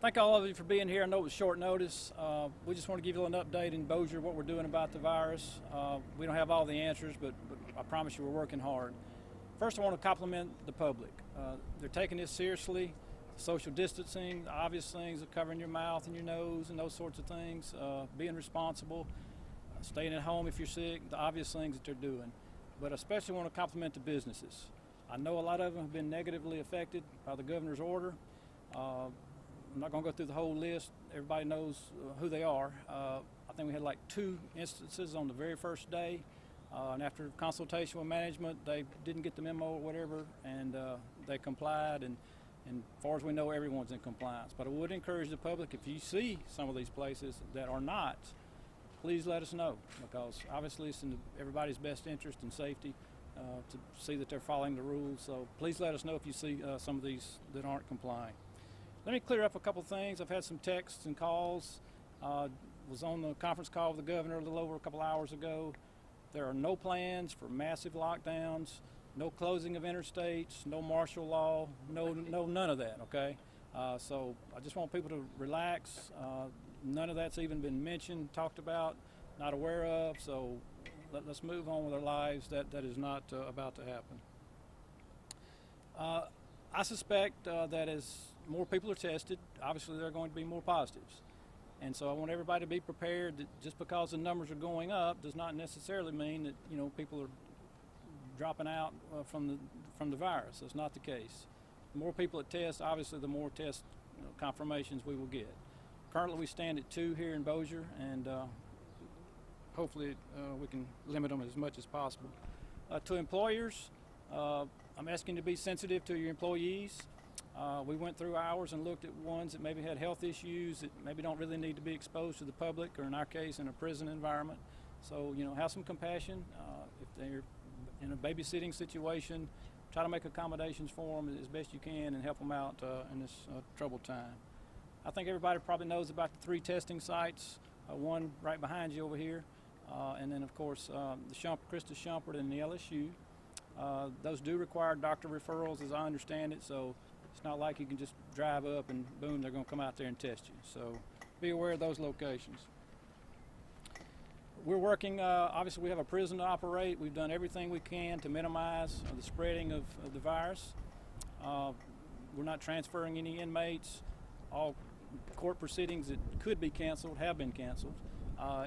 Thank all of you for being here. I know it was short notice. We just want to give you an update in Bossier, what we're doing about the virus. We don't have all the answers, but I promise you we're working hard. First, I want to compliment the public. They're taking this seriously. Social distancing, the obvious things of covering your mouth and your nose and those sorts of things, being responsible, staying at home if you're sick, the obvious things that they're doing. But I especially want to compliment the businesses. I know a lot of them have been negatively affected by the governor's order. I'm not going to go through the whole list. Everybody knows who they are. I think we had like 2 instances on the very first day, and after consultation with management, they didn't get the memo or whatever, and they complied, and as far as we know, everyone's in compliance. But I would encourage the public, if you see some of these places that are not, please let us know, because obviously it's in everybody's best interest and safety to see that they're following the rules. So please let us know if you see some of these that aren't complying. Let me clear up a couple things. I've had some texts and calls. Was on the conference call with the governor a little over a couple hours ago. There are no plans for massive lockdowns, no closing of interstates, no martial law, none of that, okay? So I just want people to relax. None of that's even been mentioned, talked about, not aware of, so let's move on with our lives. That is not about to happen. I suspect that as more people are tested, obviously there are going to be more positives. And so I want everybody to be prepared that just because the numbers are going up does not necessarily mean that people are dropping out from the virus. That's not the case. The more people that test, obviously the more test confirmations we will get. Currently we stand at 2 here in Bossier, and hopefully we can limit them as much as possible. To employers, I'm asking to be sensitive to your employees. We went through ours and looked at ones that maybe had health issues that maybe don't really need to be exposed to the public, or in our case in a prison environment. So have some compassion. If they're in a babysitting situation, try to make accommodations for them as best you can and help them out in this troubled time. I think everybody probably knows about the 3 testing sites, one right behind you over here, and then of course the Christus Shumpert and the LSU. Those do require doctor referrals, as I understand it, so it's not like you can just drive up and boom, they're going to come out there and test you. So be aware of those locations. We're working, obviously we have a prison to operate. We've done everything we can to minimize the spreading of the virus. We're not transferring any inmates. All court proceedings that could be canceled have been canceled.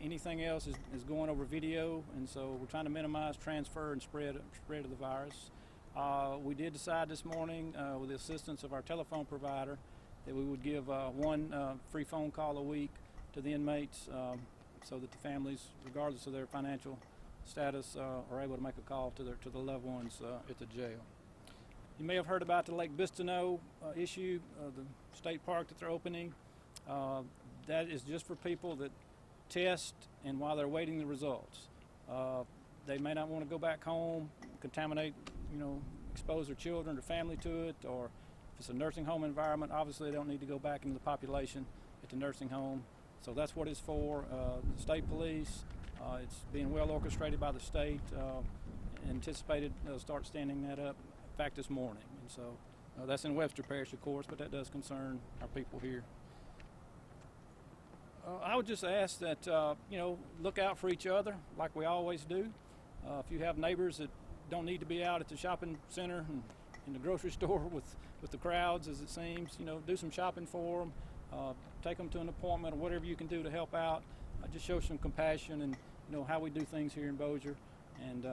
Anything else is going over video, and so we're trying to minimize transfer and spread of the virus. We did decide this morning, with the assistance of our telephone provider, that we would give 1 free phone call a week to the inmates, so that the families, regardless of their financial status, are able to make a call to the loved ones at the jail. You may have heard about the Lake Bistineau issue, the state park that they're opening. That is just for people that test and while they're waiting the results. They may not want to go back home, contaminate, expose their children or family to it, or if it's a nursing home environment, obviously they don't need to go back into the population at the nursing home. So that's what it's for. The state police, it's being well orchestrated by the state, anticipated they'll start standing that up, in fact, this morning. And so that's in Bossier Parish, of course, but that does concern our people here. I would just ask that, look out for each other like we always do. If you have neighbors that don't need to be out at the shopping center and in the grocery store with the crowds, as it seems, do some shopping for them. Take them to an appointment or whatever you can do to help out. Just show some compassion and how we do things here in Bossier, and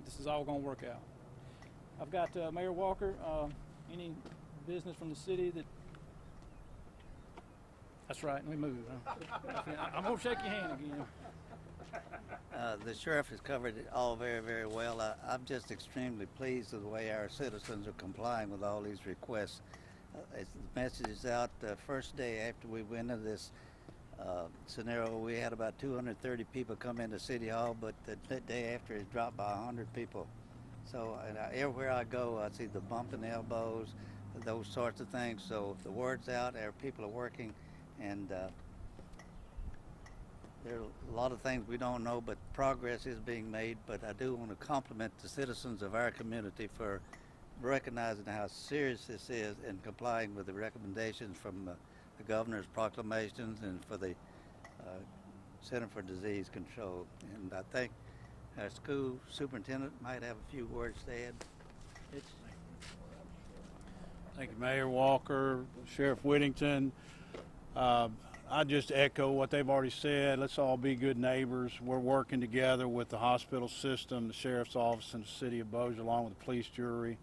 this is all going to work out. I've got Mayor Walker. Any business from the city that? That's right. Let me move. I'm going to shake your hand again. The sheriff has covered it all very, very well. I'm just extremely pleased with the way our citizens are complying with all these requests. The message is out the first day after we went into this scenario. We had about 230 people come into City Hall, but the day after it dropped by 100 people. So everywhere I go, I see the bumping elbows, those sorts of things. So the word's out, our people are working, and there are a lot of things we don't know, but progress is being made. But I do want to compliment the citizens of our community for recognizing how serious this is and complying with the recommendations from the governor's proclamations and for the Center for Disease Control. And I think our school superintendent might have a few words to add. Thank you, Mayor Walker, Sheriff Whittington. I just echo what they've already said. Let's all be good neighbors. We're working together with the hospital system, the sheriff's office, and the city of Bossier, along with the police jury,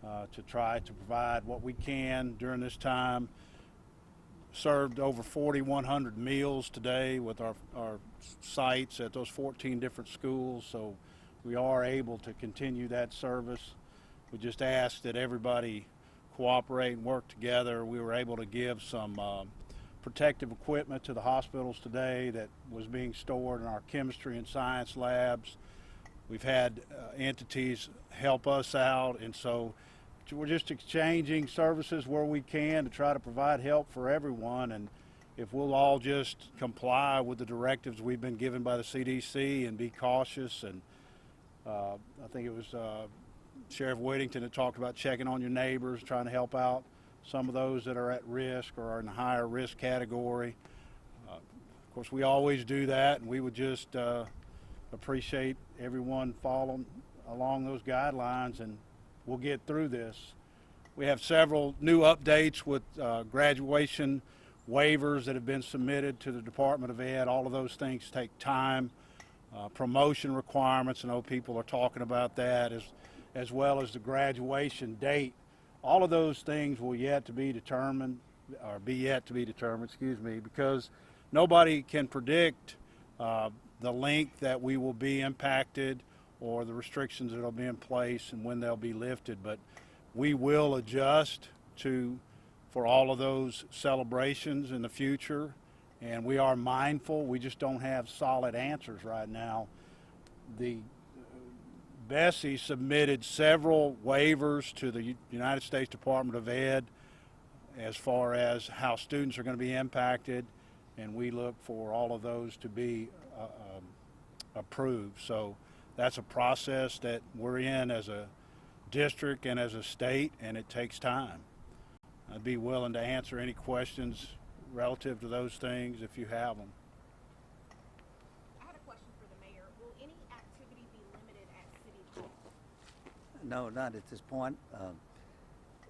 to try to provide what we can during this time. Served over 4,100 meals today with our sites at those 14 different schools, so we are able to continue that service. We just ask that everybody cooperate and work together. We were able to give some protective equipment to the hospitals today that was being stored in our chemistry and science labs. We've had entities help us out, and so we're just exchanging services where we can to try to provide help for everyone. And if we'll all just comply with the directives we've been given by the CDC and be cautious, and I think it was Sheriff Whittington that talked about checking on your neighbors, trying to help out some of those that are at risk or are in the higher risk category. Of course, we always do that, and we would just appreciate everyone following along those guidelines, and we'll get through this. We have several new updates with graduation waivers that have been submitted to the Department of Ed. All of those things take time. Promotion requirements, I know people are talking about that, as well as the graduation date. All of those things will yet to be determined, excuse me, because nobody can predict the length that we will be impacted or the restrictions that will be in place and when they'll be lifted. But we will adjust for all of those celebrations in the future, and we are mindful. We just don't have solid answers right now. Bessie submitted several waivers to the United States Department of Ed as far as how students are going to be impacted, and we look for all of those to be approved. So that's a process that we're in as a district and as a state, and it takes time. I'd be willing to answer any questions relative to those things if you have them. I had a question for the mayor. Will any activity be limited at City Hall? No, not at this point.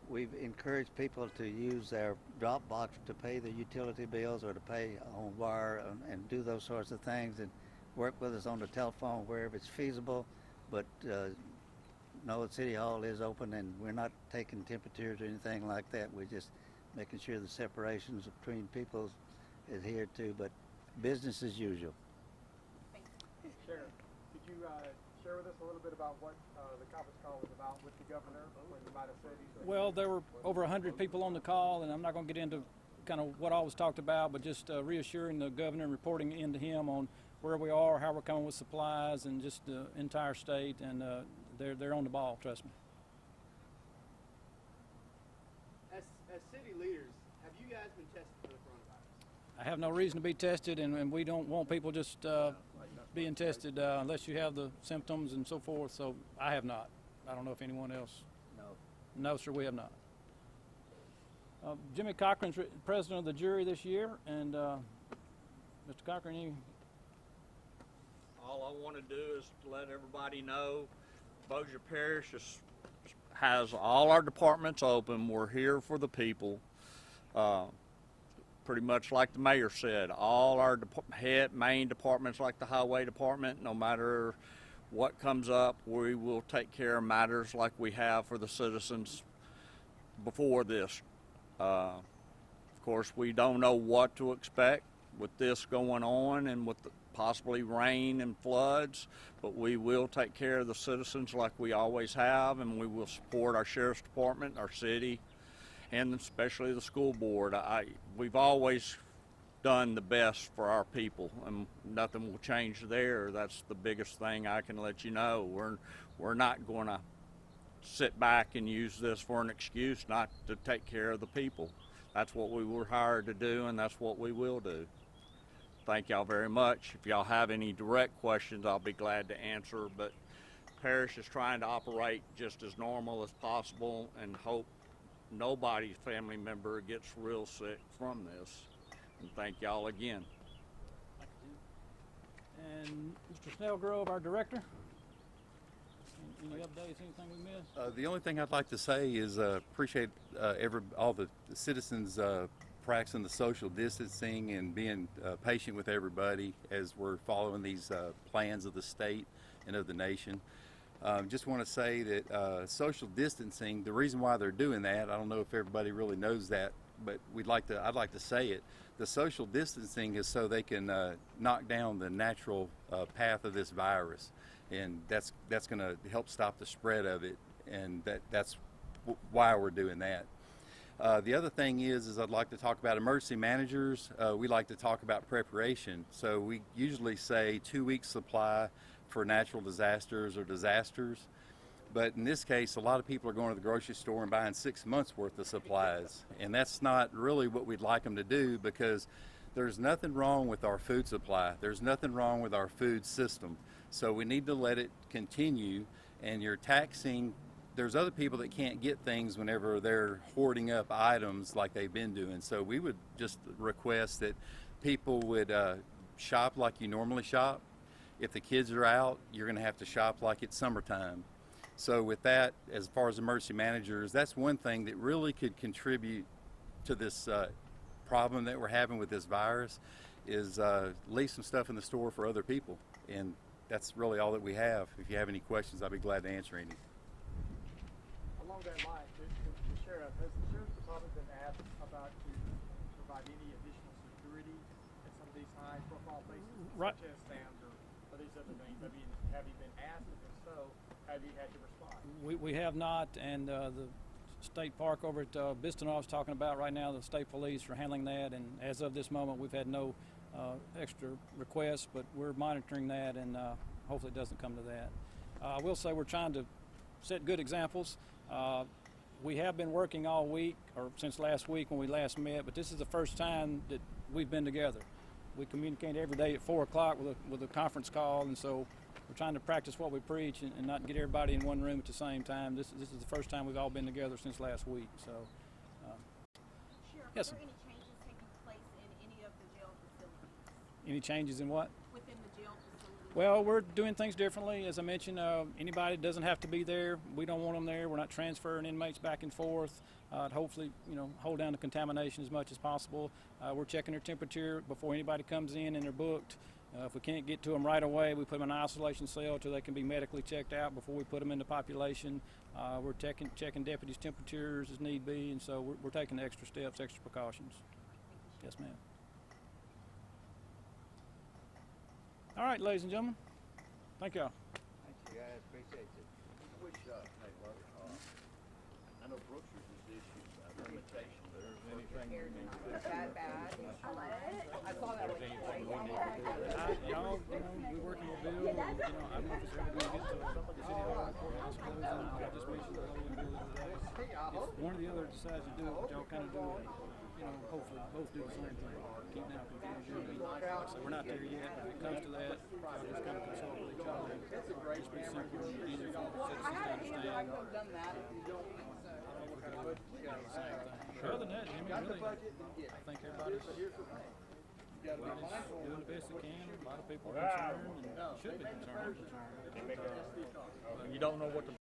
We've encouraged people to use their drop box to pay their utility bills or to pay on wire and do those sorts of things, and work with us on the telephone wherever it's feasible. But no, City Hall is open, and we're not taking temperatures or anything like that. We're just making sure the separations between people is adhered to, but business as usual. Sheriff, could you share with us a little bit about what the conference call was about with the governor, what you might have said? Well, there were over 100 people on the call, and I'm not going to get into kind of what all was talked about, but just reassuring the governor and reporting into him on where we are, how we're coming with supplies, and just the entire state, and they're on the ball, trust me. As city leaders, have you guys been tested for the coronavirus? I have no reason to be tested, and we don't want people just being tested unless you have the symptoms and so forth. So I have not. I don't know if anyone else. No, sir, we have not. Jimmy Cochran's president of the jury this year, and Mr. Cochran, All I want to do is to let everybody know Bossier Parish has all our departments open. We're here for the people. Pretty much like the mayor said, all our main departments, like the highway department, no matter what comes up, we will take care of matters like we have for the citizens before this. Of course, we don't know what to expect with this going on and with possibly rain and floods, but we will take care of the citizens like we always have, and we will support our sheriff's department, our city, and especially the school board. We've always done the best for our people, and nothing will change there. That's the biggest thing I can let you know. We're not going to sit back and use this for an excuse not to take care of the people. That's what we were hired to do, and that's what we will do. Thank y'all very much. If y'all have any direct questions, I'll be glad to answer, but Parish is trying to operate just as normal as possible and hope nobody's family member gets real sick from this. And thank y'all again. And Mr. Snellgrove, our director. Any updates, anything we missed? The only thing I'd like to say is appreciate all the citizens practicing the social distancing and being patient with everybody as we're following these plans of the state and of the nation. Just want to say that social distancing, the reason why they're doing that, I don't know if everybody really knows that, but I'd like to say it. The social distancing is so they can knock down the natural path of this virus, and that's going to help stop the spread of it, and that's why we're doing that. The other thing is I'd like to talk about emergency managers. We like to talk about preparation. So we usually say 2 weeks supply for natural disasters or disasters. But in this case, a lot of people are going to the grocery store and buying 6 months worth of supplies. And that's not really what we'd like them to do, because there's nothing wrong with our food supply. There's nothing wrong with our food system. So we need to let it continue, and you're taxing. There's other people that can't get things whenever they're hoarding up items like they've been doing. So we would just request that people would shop like you normally shop. If the kids are out, you're going to have to shop like it's summertime. So with that, as far as emergency managers, that's one thing that really could contribute to this problem that we're having with this virus, is leave some stuff in the store for other people. And that's really all that we have. If you have any questions, I'll be glad to answer any. Along that line, the sheriff, has the sheriff's department been asked about to provide any additional security at some of these high-profile places, Right. such as Sam's or these other things? I mean, have you been asked, and if so, have you had to respond? We have not, and the state park over at Bistonoff is talking about right now, the state police are handling that, and as of this moment, we've had no extra requests, but we're monitoring that, and hopefully it doesn't come to that. I will say we're trying to set good examples. We have been working all week, or since last week when we last met, but this is the first time that we've been together. We communicate every day at 4 o'clock with a conference call, and so we're trying to practice what we preach and not get everybody in one room at the same time. This is the first time we've all been together since last week. So, Sheriff, yes, are there sir. any changes taking place in any of the jail facilities? Any changes in what? Within the jail facilities? Well, we're doing things differently. As I mentioned, anybody that doesn't have to be there, we don't want them there. We're not transferring inmates back and forth. Hopefully, hold down the contamination as much as possible. We're checking their temperature before anybody comes in and they're booked. If we can't get to them right away, we put them in an isolation cell till they can be medically checked out before we put them in the population. We're checking deputies' temperatures as need be, and so we're taking extra steps, extra precautions. Yes, ma'am. All right, ladies and gentlemen. Thank y'all. Thank you guys, appreciate it. Which, I know Brooks has issued a limitation. There's anything we need to do. That bad. I saw that like Y'all, we're working with Bill. I don't know if it's ever going to get to the city hall courthouse closing. I just mentioned that I'm going to do it today. If one or the other decides to do it, y'all kind of do it. Hopefully both do the same thing. Keep down confusion. Like I said, we're not there yet. If it comes to that, y'all just kind of consult with each other. Just be simple and easy for the citizens to understand. done that if you don't. Other than that, Jimmy, really, I think everybody's doing the best they can. A lot of people are concerned and should be concerned. You don't know what the